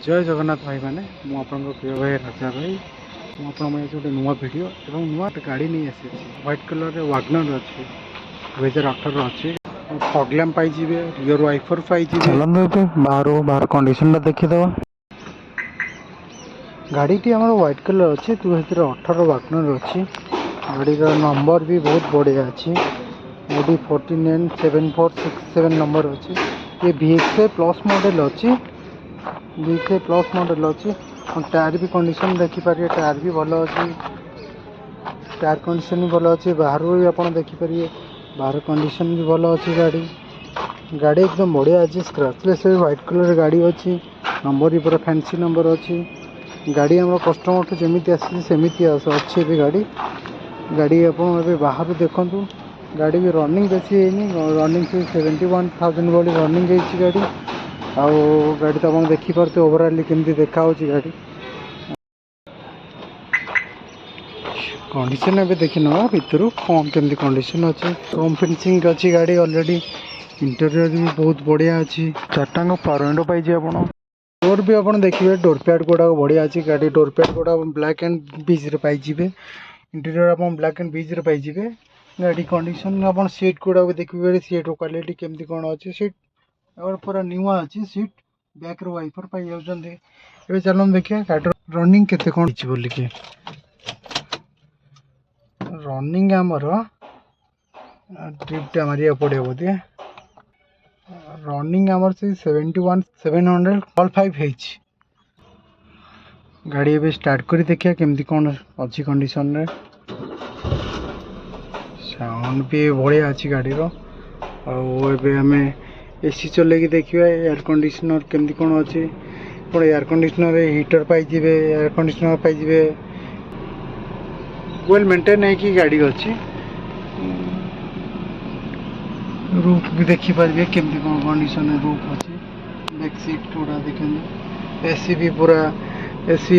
जय जगन्नाथ भाई मैंने मुझे प्रिय भाई राजा भाई मुझे गोटे नुआ भिड और नुआ गाड़ी नहीं आसी व्हाइट कलर वागनर अच्छे 2018 अच्छे फॉगलैम्प पाइबे रियर वाइफर पाइबे चलते बाहर कंडीशन देखीदे गाड़ी आम व्हाइट कलर अच्छे 2018 वागनर अच्छी गाड़ी नंबर भी बहुत बढ़िया अच्छी Audi 497467 नंबर अच्छी ये VXA प्लस मॉडल अच्छी VXA प्लस मॉडल अच्छी और टायर भी कंडीशन देखिपारे टायर भी भल अच्छी टायर कंडीशन भी भल अच्छी बाहर भी आप देखिपारे बाहर कंडीशन भी भल अच्छी गाड़ी एकदम बढ़िया अच्छी स्क्रैचलेस व्हाइट कलर गाड़ी अच्छी नंबर भी पूरा फैंसी नंबर अच्छी गाड़ी आम कस्टमर ठू जमी आसी अच्छी भी गाड़ी आप बाहर देखूँ गाड़ी भी रनिंग बेसी है रनिंग 71,000 वाली रनिंग है गाड़ी आउ गाड़ी तो आप देखिपे ओवरऑल केमती देखा गाड़ी कंडीशन ए देखी ना भितर कौन केमती कंडीशन अच्छे क्रोम फिनिशिंग अच्छी गाड़ी ऑलरेडी इंटीरियर भी बहुत बढ़िया अच्छी चार्टांग पावर विंडो पाई आप डोर भी आप देखिए डोर पैड गुड़ाक बढ़िया अच्छी गाड़ी डोर पैड गुड़ा ब्लैक एंड बीच पाइबे इंटीरियर आप ब्लैक एंड बीच पाइबे गाड़ी कंडीशन आप सीट गुड़ा देखिए सीट क्वालिटी केमती कौन अच्छे सीट और पूरा न्यूआ अच्छी सीट बैक वाइफर पाई जाते चलो देखिए गाड़ी रनिंग केते कौन बोल के रनिंग आमर ट्रिपटा मारिया पड़े बोधे रनिंग आमर से 71,705 गाड़ी ए स्टार्ट कर देखिए केमती कौन अच्छी कंडीशन रे साउंड भी बढ़िया अच्छी गाड़ी आम एसी चलेगी देखिए एयर कंडीशनर केमती कौन अच्छी एयर कंडीशनर हीटर पाइबे एयर कंडीशनर पाइबे वेल मेंटेन है कि गाड़ी अच्छी रूफ भी देखिपारे केमती कौन कंडीशन रूफ अच्छी बैक सीट गुड़ा देखते एसी भी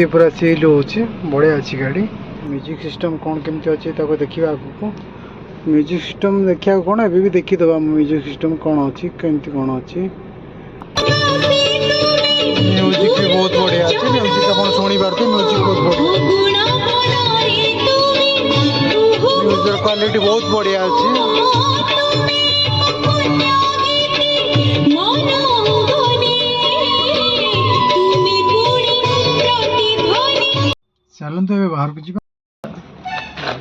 पूरा सील हो बढ़िया अच्छी गाड़ी म्यूजिक सिस्टम कौन केमती अच्छी देखिए आगू म्यूजिक सिस्टम देखा कौन ए भी देखीदे म्यूजिक सिस्टम कौन अच्छी केमती कौन अच्छी म्यूजिक भी बहुत बढ़िया अच्छे म्यूजिक आप शुणी पार्थे म्यूजिक बहुत बढ़िया म्यूजिक क्वालिटी बहुत बढ़िया अच्छी चलते ए बाहर को जी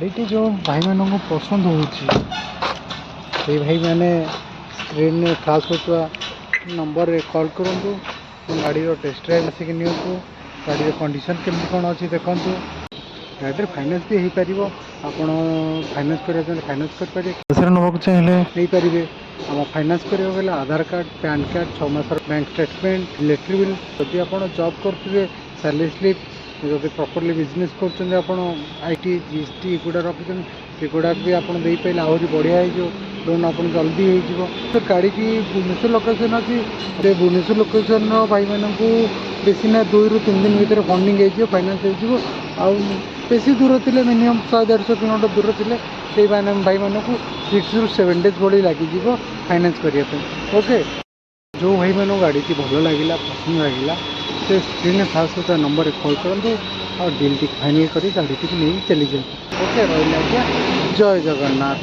गाड़ी जो भाई मान को पसंद हो भाई मैंने स्क्रीन में फ्लाश होता नंबर कॉल करूँ गाड़ी टेस्ट ड्राइव आसिक नि गाड़ी कंडीशन केमती कौन अच्छी देखूँ गाड़ी फाइनान्स भी हो पार आप फाइनान्स करेंगे फाइनान्स करेंगे नवाक चाहिए नहीं पारे आम फाइनान्स करेंगे आधार कार्ड पैन कार्ड 6 मास बैंक स्टेटमेंट इलेक्ट्रिक बिल जदि आप जॉब करते सैलरी स्लिप जब प्रॉपर्ली बिजनेस कर आईटी जीएसटी गुड़ा रखुन सेगुड़ा भी आप पारे आहरी बढ़िया हो लोन आप जल्दी हो तो गाड़ी की भुवनेश्वर लोकेशन अच्छी भुवनेश्वर लोकेशन भाई मानक बेसी ना 2 ରୁ 3 दिन भितर फंडिंग हो फाइनान्स हो बेसी दूर थे मिनिमम 100-150 किलोमीटर दूर थे भाई मानक 6 ରୁ 7 डेज भाई लगे फाइनान्स करने ओके जो भाई मानक गाड़ी की भल लगे पसंद लगे से स्क्रीन में फास्ट होता नंबर कॉल करूँ और डील टी फाइनल कर गाड़ी टी नहीं चली जाए ओके रहा जय जगन्नाथ।